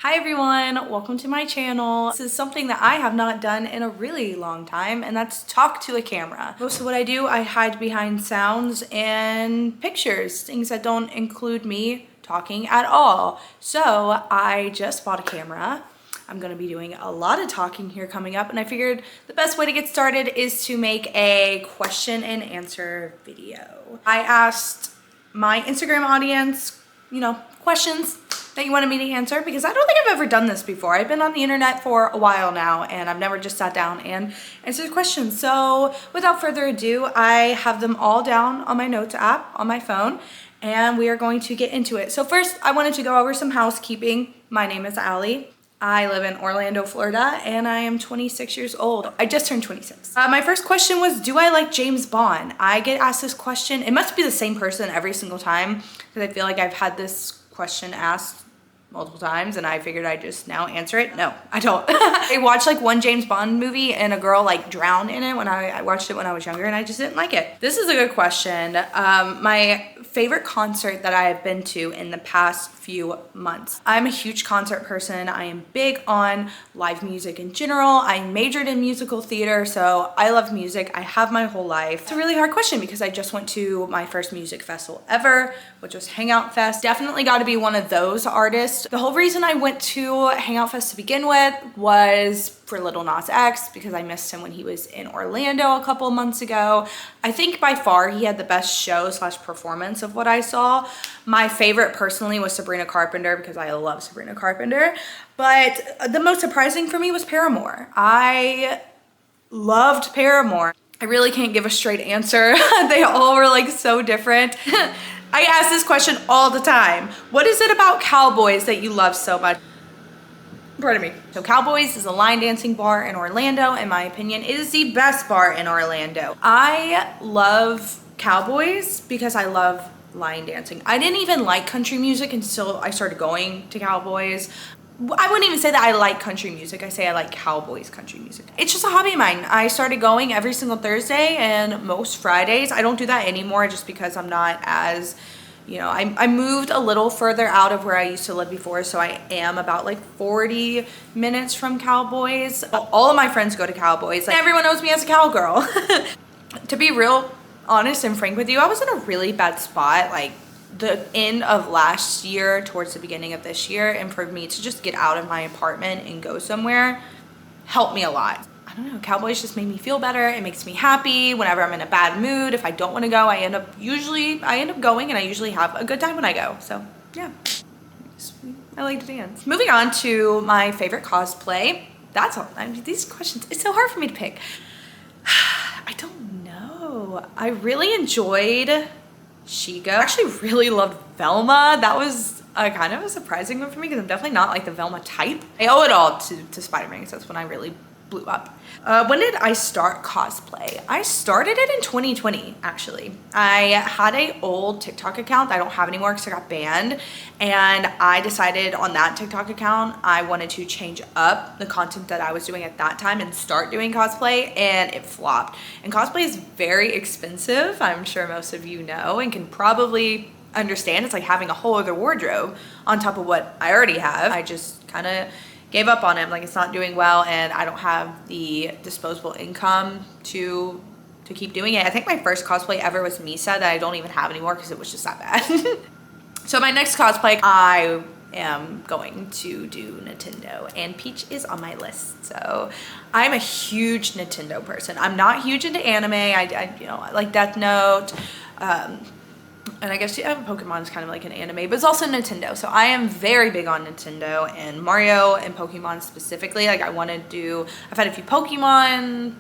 Hi everyone, welcome to my channel. This is something that I have not done in a really long time, and that's talk to a camera. Most of what I do, I hide behind sounds and pictures, things that don't include me talking at all. So I just bought a camera. I'm gonna be doing a lot of talking here coming up, and I figured the best way to get started is to make a question and answer video. I asked my Instagram audience, questions that you wanted me to answer because I don't think I've ever done this before. I've been on the internet for a while now and I've never just sat down and answered questions. So without further ado, I have them all down on my notes app on my phone and we are going to get into it. So first I wanted to go over some housekeeping. My name is Allie. I live in Orlando, Florida, and I am 26 years old. I just turned 26. My first question was, do I like James Bond? I get asked this question. It must be the same person every single time because I feel like I've had this question asked multiple times and I figured I'd just now answer it. No, I don't. I watched like one James Bond movie and a girl like drowned in it when I watched it when I was younger and I just didn't like it. This is a good question. My favorite concert that I have been to in the past few months. I'm a huge concert person. I am big on live music in general. I majored in musical theater, so I love music. I have my whole life. It's a really hard question because I just went to my first music festival ever, which was Hangout Fest. Definitely got to be one of those artists. The whole reason I went to Hangout Fest to begin with was for Lil Nas X because I missed him when he was in Orlando a couple of months ago. I think by far he had the best show slash performance of what I saw. My favorite personally was Sabrina Carpenter because I love Sabrina Carpenter. But the most surprising for me was Paramore. I loved Paramore. I really can't give a straight answer. They all were like so different. I ask this question all the time. What is it about Cowboys that you love so much? Pardon me. So Cowboys is a line dancing bar in Orlando. In my opinion, it is the best bar in Orlando. I love Cowboys because I love line dancing. I didn't even like country music until I started going to Cowboys. I wouldn't even say that I like country music. I say I like Cowboys country music. It's just a hobby of mine. I started going every single Thursday and most Fridays. I don't do that anymore just because I'm not as, I moved a little further out of where I used to live before. So I am about like 40 minutes from Cowboys. All of my friends go to Cowboys. Like, everyone knows me as a cowgirl. To be real honest and frank with you, I was in a really bad spot. Like, the end of last year towards the beginning of this year, and for me to just get out of my apartment and go somewhere helped me a lot. I don't know, Cowboys just made me feel better. It makes me happy whenever I'm in a bad mood. If I don't want to go, I end up going, and I usually have a good time when I go. So yeah, I like to dance. Moving on to my favorite cosplay. That's all. I mean, these questions, it's so hard for me to pick. I don't know. I really enjoyed Shiga. I actually really loved Velma. That was kind of a surprising one for me because I'm definitely not like the Velma type. I owe it all to Spider-Man because that's when I really blew up. When did I start cosplay? I started it in 2020, actually. I had an old TikTok account that I don't have anymore because I got banned. And I decided on that TikTok account, I wanted to change up the content that I was doing at that time and start doing cosplay, and it flopped. And cosplay is very expensive. I'm sure most of you know and can probably understand. It's like having a whole other wardrobe on top of what I already have. I just kind of gave up on it. Like, it's not doing well and I don't have the disposable income to keep doing it. I think my first cosplay ever was Misa that I don't even have anymore because it was just that bad. So my next cosplay, I am going to do Nintendo, and Peach is on my list. So I'm a huge Nintendo person. I'm not huge into anime. I like Death Note. And I guess Pokemon is kind of like an anime, but it's also Nintendo. So I am very big on Nintendo and Mario and Pokemon specifically. Like, I've had a few Pokemon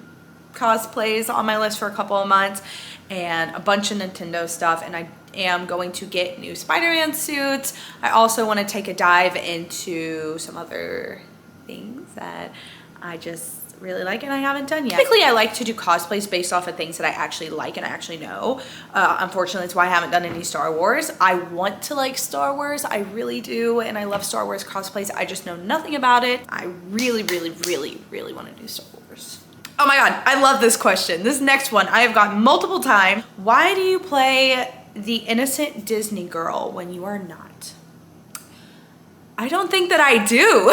cosplays on my list for a couple of months and a bunch of Nintendo stuff. And I am going to get new Spider-Man suits. I also want to take a dive into some other things that I just really like and I haven't done yet. Typically, I like to do cosplays based off of things that I actually like and I actually know. Unfortunately, that's why I haven't done any Star Wars. I want to like Star Wars. I really do. And I love Star Wars cosplays. I just know nothing about it. I really, really, really, really want to do Star Wars. Oh my God, I love this question. This next one I have gotten multiple times. Why do you play the innocent Disney girl when you are not? I don't think that I do.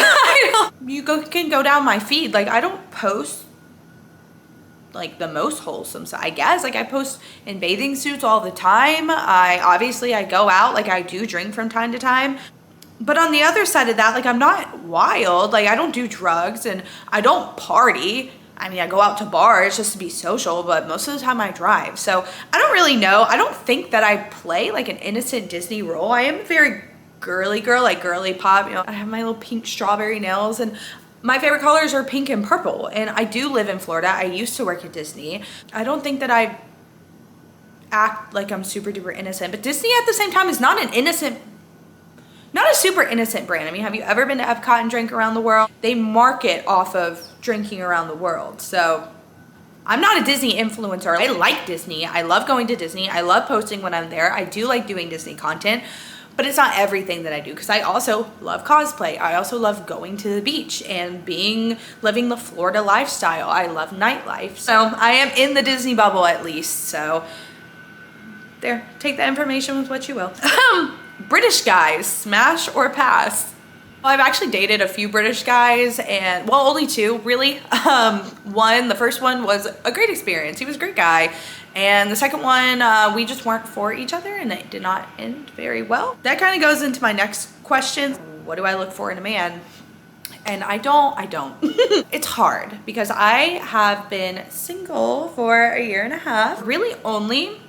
Can go down my feed. Like, I don't post like the most wholesome side, I guess. Like, I post in bathing suits all the time. I go out, like I do drink from time to time. But on the other side of that, like, I'm not wild. Like, I don't do drugs and I don't party. I mean, I go out to bars just to be social, but most of the time I drive. So I don't really know. I don't think that I play like an innocent Disney role. I am a very girly girl, like girly pop. You know, I have my little pink strawberry nails, and my favorite colors are pink and purple. And I do live in Florida. I used to work at Disney. I don't think that I act like I'm super duper innocent, but Disney at the same time is not a super innocent brand. I mean, have you ever been to Epcot and drank around the world? They market off of drinking around the world. So I'm not a Disney influencer. I like Disney. I love going to Disney. I love posting when I'm there. I do like doing Disney content, but it's not everything that I do, because I also love cosplay. I also love going to the beach and living the Florida lifestyle. I love nightlife. So I am in the Disney bubble at least. So there, take that information with what you will. British guys, smash or pass? Well, I've actually dated a few British guys, and well, only two really. The first one was a great experience. He was a great guy. And the second one, we just weren't for each other, and it did not end very well. That kind of goes into my next question. What do I look for in a man? And I don't. It's hard because I have been single for a year and a half. Really only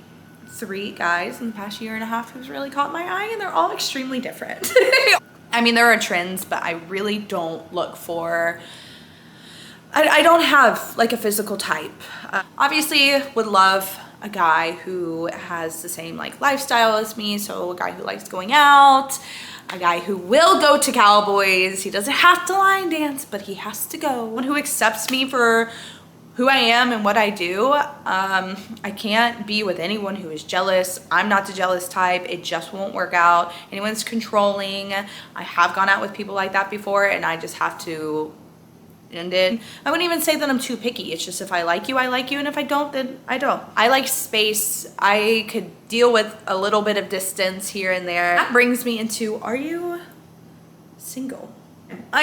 3 guys in the past year and a half who's really caught my eye, and they're all extremely different. I mean, there are trends, but I really don't look for, I don't have like a physical type. Obviously would love a guy who has the same like lifestyle as me. So a guy who likes going out, a guy who will go to Cowboys. He doesn't have to line dance, but he has to go. One who accepts me for who I am and what I do. I can't be with anyone who is jealous. I'm not the jealous type. It just won't work out. Anyone's controlling. I have gone out with people like that before, and I just have to end it. I wouldn't even say that I'm too picky. It's just if I like you, I like you, and if I don't, then I don't. I like space. I could deal with a little bit of distance here and there. That brings me into, are you single? I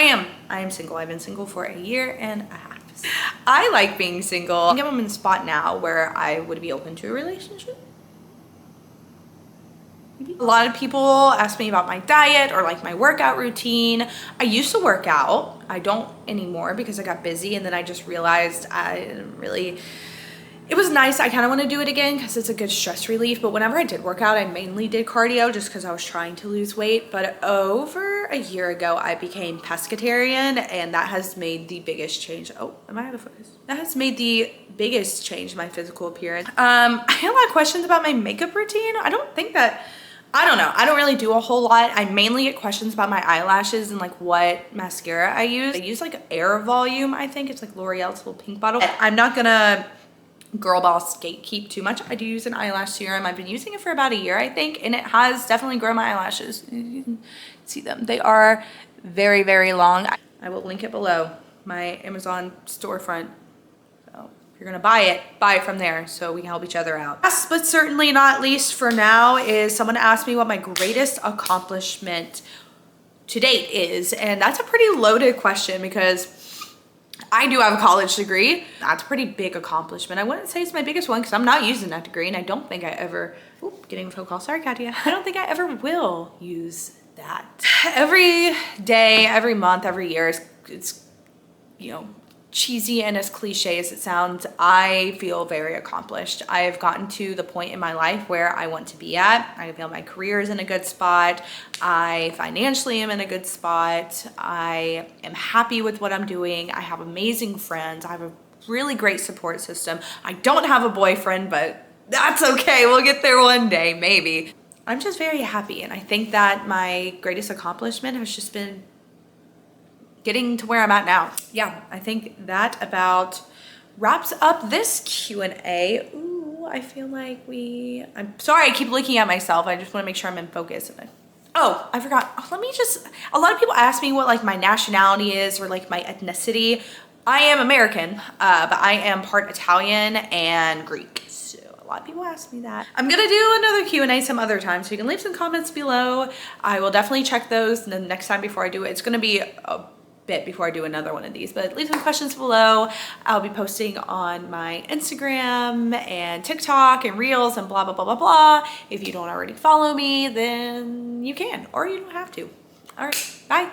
am single. I've been single for a year and a half. I like being single. I think I'm in a spot now where I would be open to a relationship. Maybe. A lot of people ask me about my diet or like my workout routine. I used to work out. I don't anymore because I got busy, and then I just realized I didn't really, it was nice. I kind of want to do it again because it's a good stress relief. But whenever I did work out, I mainly did cardio just because I was trying to lose weight. But over a year ago, I became pescatarian, and that has made the biggest change. Oh, am I out of focus? That has made the biggest change in my physical appearance. I had a lot of questions about my makeup routine. I don't know. I don't really do a whole lot. I mainly get questions about my eyelashes and like what mascara I use. I use like Air Volume, I think. It's like L'Oreal's little pink bottle. I'm not gonna girl boss gatekeep too much. I do use an eyelash serum. I've been using it for about a year, I think, and it has definitely grown my eyelashes. You can see them. They are very, very long. I will link it below, my Amazon storefront. So if you're gonna buy it from there so we can help each other out. Last but certainly not least for now is someone asked me what my greatest accomplishment to date is, and that's a pretty loaded question because I do have a college degree. That's a pretty big accomplishment. I wouldn't say it's my biggest one because I'm not using that degree, and I don't think I ever, getting a phone call, sorry Katia. I don't think I ever will use that. Every day, every month, every year, it's you know, cheesy and as cliche as it sounds, I feel very accomplished. I've gotten to the point in my life where I want to be at. I feel my career is in a good spot. I financially am in a good spot. I am happy with what I'm doing. I have amazing friends. I have a really great support system. I don't have a boyfriend, but that's okay. We'll get there one day, maybe. I'm just very happy, and I think that my greatest accomplishment has just been getting to where I'm at now. Yeah, I think that about wraps up this Q&A. Ooh, I feel like I'm sorry, I keep looking at myself. I just want to make sure I'm in focus. Oh, I forgot. A lot of people ask me what like my nationality is or like my ethnicity. I am American, but I am part Italian and Greek. So A lot of people ask me that. I'm gonna do another Q&A some other time, so you can leave some comments below. I will definitely check those the next time before I do it. It's gonna be a bit before I do another one of these, but leave some questions below. I'll be posting on my Instagram and TikTok and Reels and blah, blah, blah, blah, blah. If you don't already follow me, then you can, or you don't have to. All right, bye.